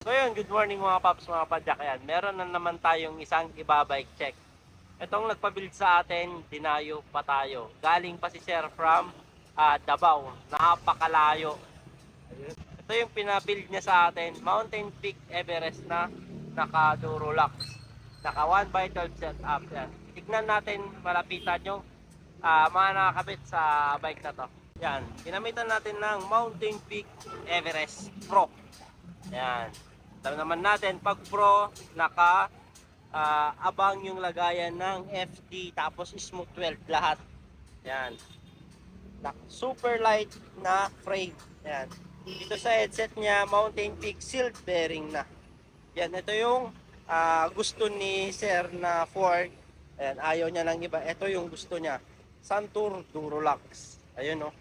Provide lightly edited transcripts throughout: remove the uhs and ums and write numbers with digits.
So yun, good morning mga paps, mga padyak. Ayan, meron na naman tayong isang ibabike check. Itong nagpabuild sa atin, dinayo pa tayo. Galing pa si Sir from Davao. Napakalayo. Ito yung pinabuild niya sa atin, Mountain Peak Everest na naka Durolax. Naka 1x12 setup. Yan. Tignan natin, malapitan yung mga nakakabit sa bike na to. Yan, ginamitan natin ng Mountain Peak Everest Pro. Yan. Alam naman natin, pag Pro, abang yung lagayan ng FD, tapos smooth weld lahat. Yan. Super light na frame. Yan. Dito sa headset niya, Mountain Peak sealed bearing na. Yan, ito yung gusto ni Sir na fork. Ayan, ayaw niya ng iba. Ito yung gusto niya. Santur Durolax. Ayun, no.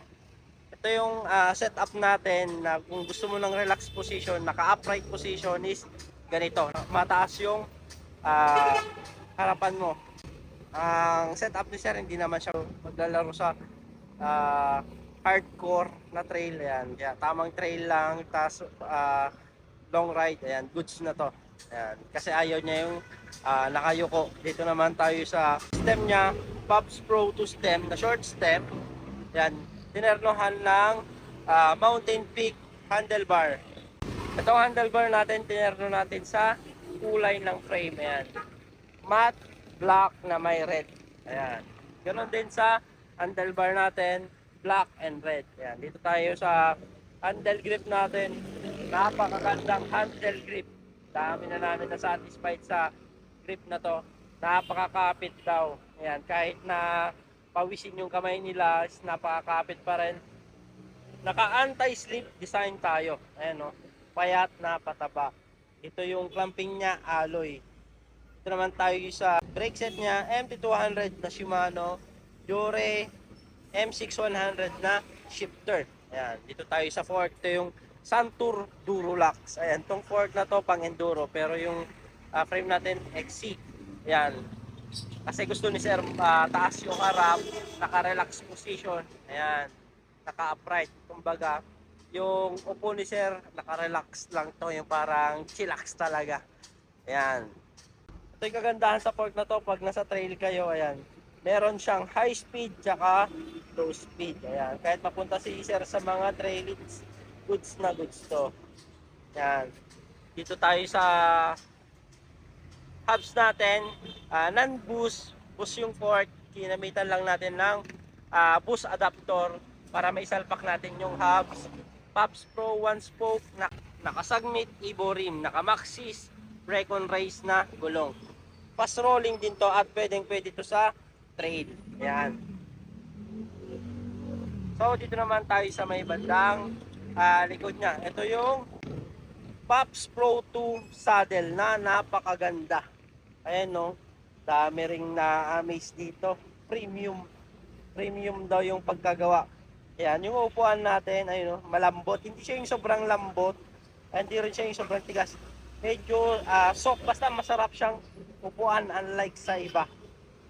Ito yung setup natin na kung gusto mo ng relax position, naka-upright position is ganito. Mataas yung uh, harapan mo. Ang setup ni Sir, hindi naman siya maglalaro sa hardcore na trail. Yan. Kaya tamang trail lang, tas long ride. Ayan, goods na to. Ayan. Kasi ayaw niya yung nakayuko. Dito naman tayo sa stem niya, Pops Pro 2 stem na short step. Yan, tinernohan ng Mountain Peak handlebar. Itong handlebar natin, tinerno natin sa kulay ng frame. Ayan. Matte black na may red. Ayan. Ganon din sa handlebar natin, black and red. Ayan. Dito tayo sa handle grip natin. Napakagandang handle grip. Dami na namin na satisfied sa grip na to. Napakakapit daw. Ayan. Kahit na pawisin yung kamay nila, is napakakapit pa rin. Naka anti-slip design tayo. Ayan, no? Payat na pataba. Ito yung clamping niya, alloy. Ito naman tayo sa brake set niya, MT200 na Shimano Dure M6100 na shifter. Ayan, dito tayo sa fork. Ito yung Santur Durolax. Ayan, tong fork na to pang enduro, pero yung frame natin XC. Ayan, kasi gusto ni Sir taas yung harap, naka-relax position. Ayan, naka-upright. Kumbaga, yung upo ni Sir, naka-relax lang to, yung parang chillax talaga. Ayan. Ito yung kagandahan sa fork na to pag nasa trail kayo. Ayan, meron siyang high speed tsaka low speed. Ayan, kahit mapunta si Sir sa mga trail, goods na goods to. Ayan, dito tayo sa hubs natin, non-boost, boost yung fork. Kinamitan lang natin ng boost adapter para maisalpak natin yung hubs. Pops Pro 1 spoke, nakasagmit Evo rim, naka-maxis, brake on race na gulong. Fast rolling din to at pwede to sa trail. Yan. So dito naman tayo sa may bandang likod niya. Ito yung Pops Pro 2 saddle na napakaganda. Ayan, no, dami ring na-amaze dito. Premium daw yung pagkagawa. Ayan, yung upuan natin, ayun, no, malambot. Hindi siya yung sobrang lambot, hindi rin siya yung sobrang tigas. Medyo soft, basta masarap siyang upuan unlike sa iba.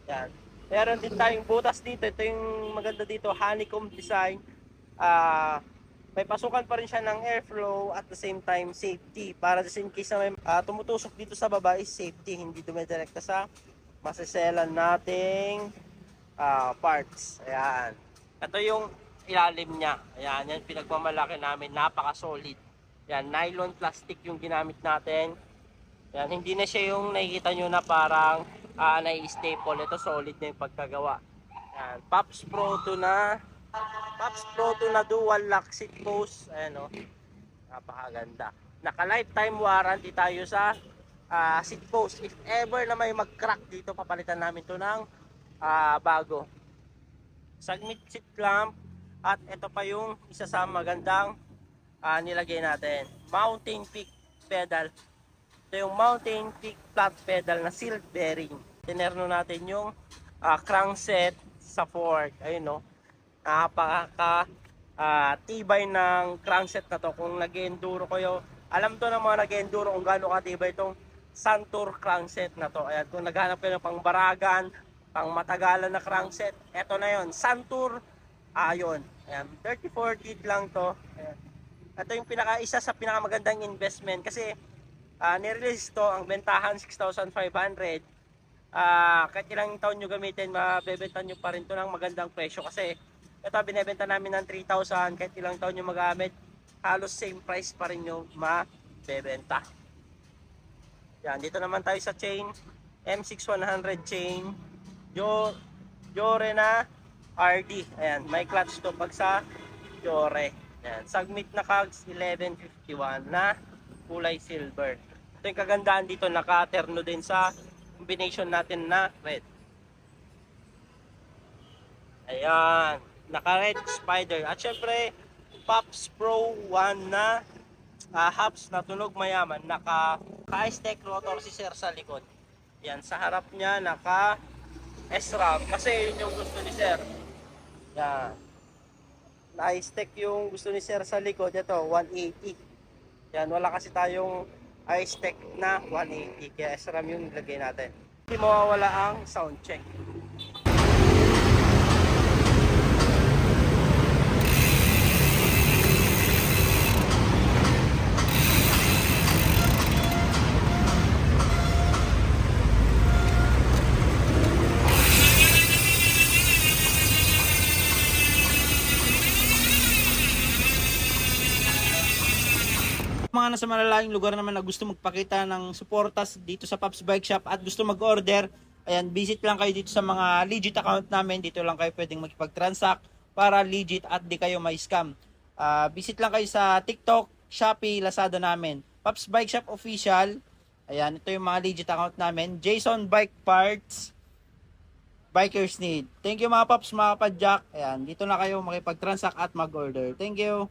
Ayan. Meron din tayong butas dito. Ito yung maganda dito, honeycomb design. May pasukan pa rin siya ng airflow at the same time safety. Para just in case na may tumutusok dito sa baba is safety, hindi dumidirekta sa maseselan nating parts. Ayan. Ito yung ilalim niya. Ayan, yan pinagmamalaki namin. Napaka-solid. Ayan, nylon plastic yung ginamit natin. Ayan, hindi na siya yung nakikita nyo na parang nai-staple. Ito solid na yung pagkagawa. Ayan, Pops Pro 2 na dual lock seat post. Ayan, o. Napakaganda. Naka lifetime warranty tayo sa seat post. If ever na may mag-crack dito, papalitan namin to ng bago. Sagmit seat clamp. At ito pa yung isa sa magandang nilagay natin. Mountain Peak pedal. Ito yung Mountain Peak flat pedal na sealed bearing. Tinerno natin yung crankset sa fork. Ayun, no. Napaka tibay ng crankset na to. Kung nag-enduro kayo, alam to ng mga nag-enduro kung gaano katibay itong Santur crankset na to. Ayan, kung naghanap kayo ng pang baragan, pang matagalan na crankset, eto na yon, Santur. Ayun. Ayan, 34 gig lang to. Ayan. Ito yung isa sa pinakamagandang investment kasi Nirelease to, ang bentahan 6,500. Kahit ilang taon nyo gamitin, mabebenta nyo pa rin to ng magandang presyo kasi ito binebenta namin ng 3,000. Kahit ilang taon nyo magamit, halos same price pa rin nyo mabebenta. Yan, dito naman tayo sa chain, M6100 chain, Jore na RD. Ayan, may clutch to pag sa Jore. Ayan, submit na cogs 1151 na kulay silver. Ito yung kagandaan dito, naka-terno din sa combination natin na red. Ayan, naka-red spider. At syempre, Pops Pro 1 na hubs na tunog mayaman. Naka-I-Tech rotor si sir sa likod. Yan, sa harap niya naka SRAM kasi yun yung gusto ni sir. Yan. Na-I-Tech yung gusto ni sir sa likod. Ito, 180. Yan, wala kasi tayong I-Tech na 180. Kaya SRAM yung nilagay natin. Hindi mawawala ang sound check. Mga nasa malalayong lugar naman na gusto magpakita ng suportas dito sa Pops Bike Shop at gusto mag-order, ayan, visit lang kayo dito sa mga legit account namin. Dito lang kayo pwedeng makipag-transact para legit at di kayo may scam. Visit lang kayo sa TikTok, Shopee, Lazada namin. Pops Bike Shop Official. Ayan, ito yung mga legit account namin. Jason Bike Parts, Bikers Need. Thank you mga Pops, mga Padjak. Ayan, dito na kayo makipag-transact at mag-order. Thank you.